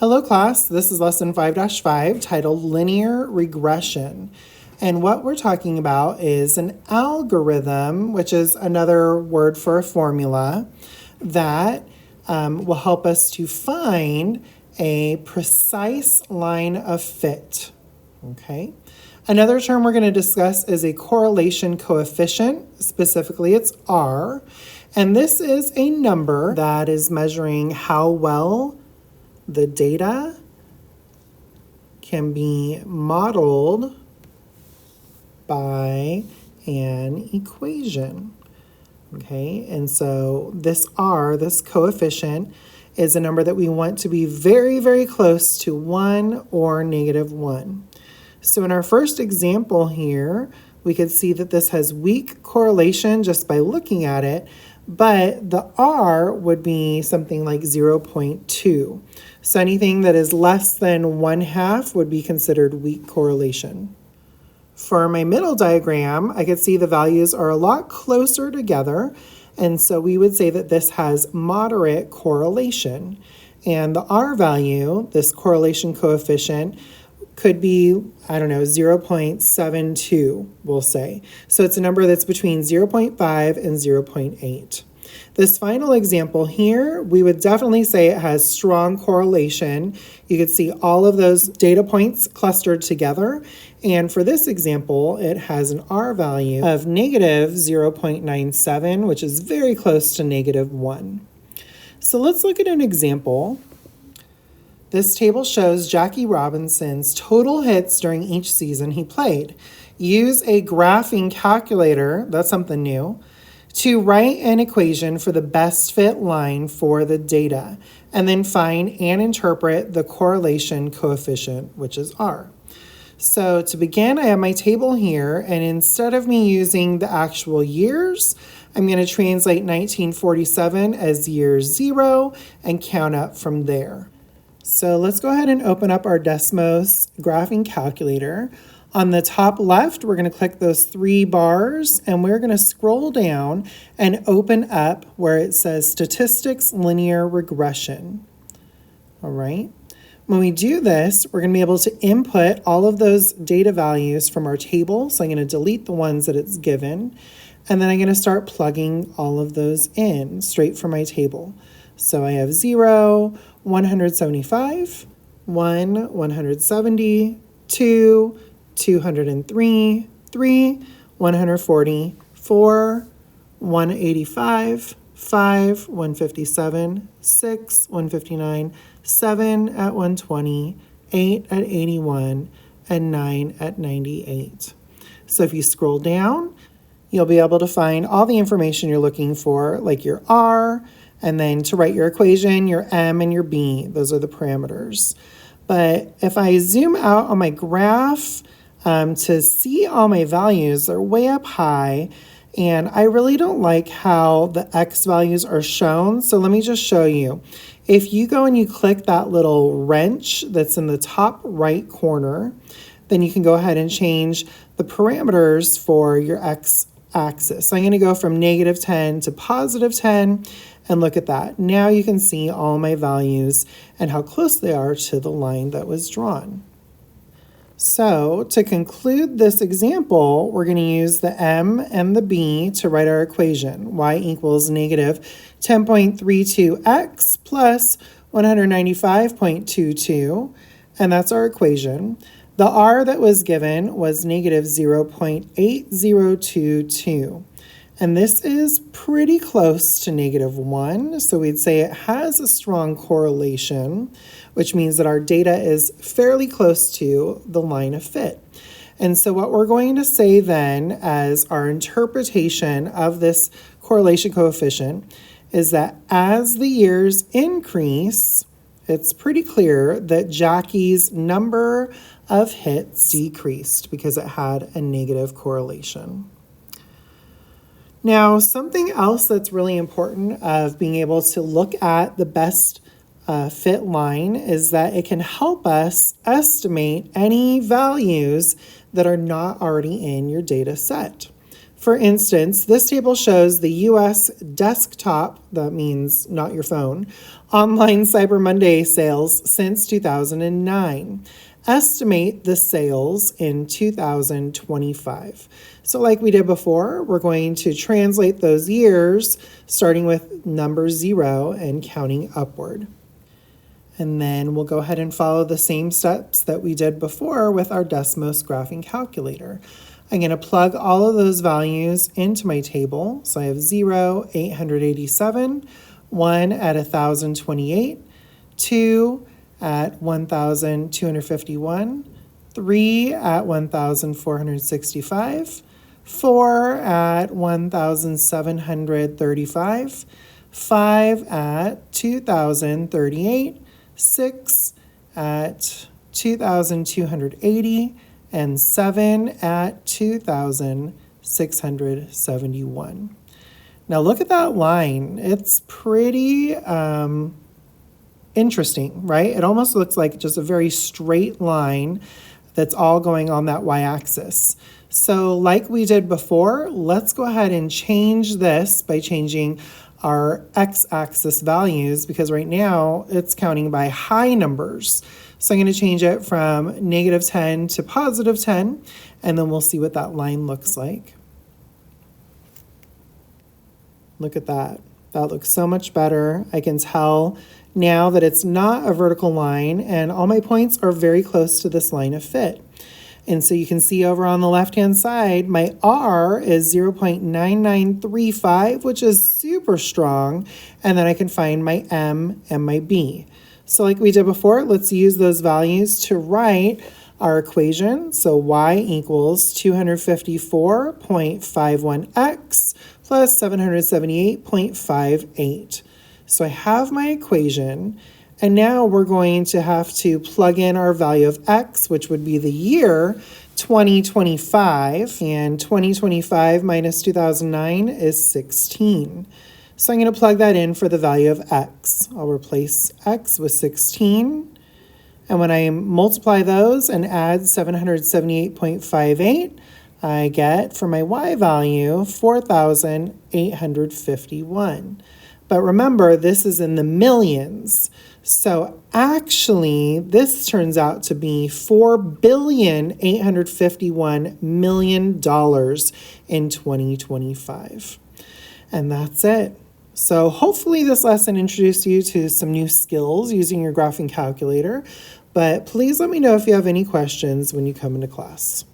Hello class, this is lesson 5-5 titled Linear Regression. And what we're talking about is an algorithm, which is another word for a formula that will help us to find a precise line of fit. Okay. Another term we're going to discuss is a correlation coefficient. Specifically, it's R. And this is a number that is measuring how well the data can be modeled by an equation. Okay, and so this R, this coefficient, is a number that we want to be very, very close to 1 or -1. So in our first example here, we could see that this has weak correlation just by looking at it, but the R would be something like 0.2. So anything that is less than 1/2 would be considered weak correlation. For my middle diagram, I could see the values are a lot closer together, and so we would say that this has moderate correlation. And the R value, this correlation coefficient, could be, 0.72, we'll say. So it's a number that's between 0.5 and 0.8. This final example here, we would definitely say it has strong correlation. You could see all of those data points clustered together. And for this example, it has an R value of -0.97, which is very close to -1. So let's look at an example. This table shows Jackie Robinson's total hits during each season he played. Use a graphing calculator, that's something new, to write an equation for the best fit line for the data, and then find and interpret the correlation coefficient, which is R. So to begin, I have my table here, and instead of me using the actual years, I'm going to translate 1947 as year 0 and count up from there. So let's go ahead and open up our Desmos graphing calculator. On the top left, we're going to click those 3 bars, and we're going to scroll down and open up where it says Statistics Linear Regression. All right. When we do this, we're going to be able to input all of those data values from our table. So I'm going to delete the ones that it's given, and then I'm going to start plugging all of those in straight from my table. So I have 0, 175, 1, 170, 2, 203, 3, 140, 4, 185, 5, 157, 6, 159, 7 at 120, 8 at 81, and 9 at 98. So if you scroll down, you'll be able to find all the information you're looking for, like your R, and then to write your equation, your M and your B. Those are the parameters. But if I zoom out on my graph, to see all my values, they're way up high, and I really don't like how the X values are shown. So let me just show you. If you go and you click that little wrench that's in the top right corner, then you can go ahead and change the parameters for your X axis. So I'm going to go from -10 to +10, and look at that. Now you can see all my values and how close they are to the line that was drawn. So to conclude this example, we're going to use the M and the B to write our equation. Y equals -10.32x plus 195.22, and that's our equation. The R that was given was -0.8022. And this is pretty close to -1, so we'd say it has a strong correlation, which means that our data is fairly close to the line of fit. And so what we're going to say then as our interpretation of this correlation coefficient is that as the years increase, it's pretty clear that Jackie's number of hits decreased because it had a negative correlation. Now, something else that's really important of being able to look at the best fit line is that it can help us estimate any values that are not already in your data set. For instance, this table shows the U.S. desktop, that means not your phone, online Cyber Monday sales since 2009. Estimate the sales in 2025. So like we did before, we're going to translate those years starting with number 0 and counting upward. And then we'll go ahead and follow the same steps that we did before with our Desmos graphing calculator. I'm going to plug all of those values into my table. So I have 0, 887, 1 at 1,028, 2 at 1,251, 3 at 1,465, 4 at 1,735, 5 at 2,038, 6 at 2,280, and 7 at 2,671. Now look at that line. It's pretty interesting, right? It almost looks like just a very straight line that's all going on that y-axis. So like we did before, let's go ahead and change this by changing our x-axis values, because right now it's counting by high numbers. So I'm going to change it from -10 to +10, and then we'll see what that line looks like. Look at that. That looks so much better. I can tell now that it's not a vertical line, and all my points are very close to this line of fit. And so you can see over on the left-hand side, my R is 0.9935, which is super strong, and then I can find my M and my B. So like we did before, let's use those values to write our equation. So y equals 254.51x plus 778.58. So I have my equation, and now we're going to have to plug in our value of x, which would be the year 2025, and 2025 minus 2009 is 16. So I'm going to plug that in for the value of x. I'll replace x with 16, and when I multiply those and add 778.58, I get for my y value 4,851. But remember, this is in the millions. So actually, this turns out to be $4,851,000,000 in 2025. And that's it. So hopefully this lesson introduced you to some new skills using your graphing calculator. But please let me know if you have any questions when you come into class.